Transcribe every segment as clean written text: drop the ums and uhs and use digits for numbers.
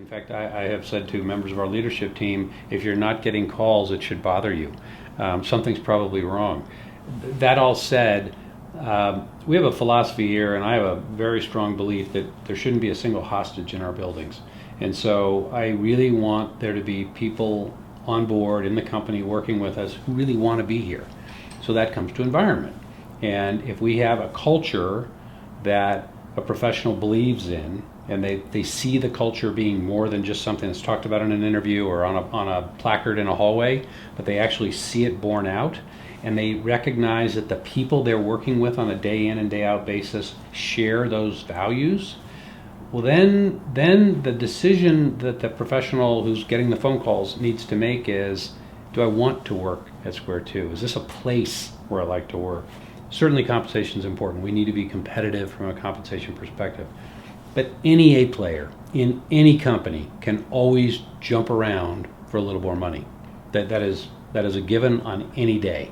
fact, I have said to members of our leadership team, if you're not getting calls, it should bother you. Something's probably wrong. That all said, we have a philosophy here, and I have a very strong belief that there shouldn't be a single hostage in our buildings. And so I really want there to be people on board in the company working with us who really want to be here. So that comes to environment. And if we have a culture that a professional believes in, and they see the culture being more than just something that's talked about in an interview or on a placard in a hallway, but they actually see it borne out, and they recognize that the people they're working with on a day in and day out basis share those values, well then the decision that the professional who's getting the phone calls needs to make is, do I want to work at SquareTwo? Is this a place where I like to work? Certainly compensation is important. We need to be competitive from a compensation perspective. But any A player in any company can always jump around for a little more money. That is a given on any day.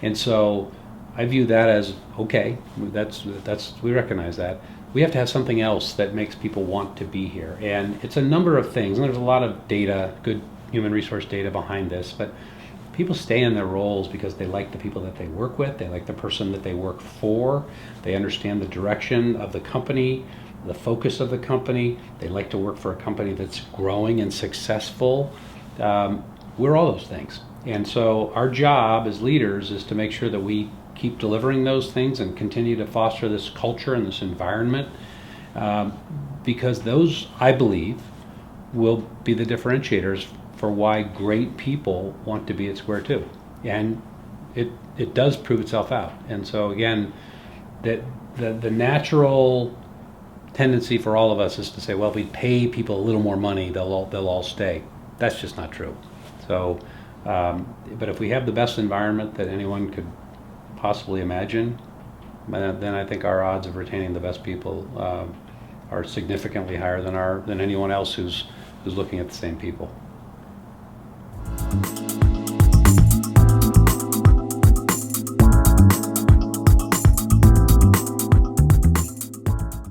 And so I view that as, okay, we recognize that. We have to have something else that makes people want to be here. And it's a number of things. And there's a lot of data, good human resource data behind this, but people stay in their roles because they like the people that they work with, they like the person that they work for, they understand the direction of the company, the focus of the company, they like to work for a company that's growing and successful. We're all those things. And so our job as leaders is to make sure that we keep delivering those things and continue to foster this culture and this environment, because those, I believe, will be the differentiators for why great people want to be at SquareTwo. And it does prove itself out. And so again, the natural tendency for all of us is to say, well, if we pay people a little more money, they'll all stay. That's just not true. So, but if we have the best environment that anyone could possibly imagine, then I think our odds of retaining the best people are significantly higher than anyone else who's looking at the same people.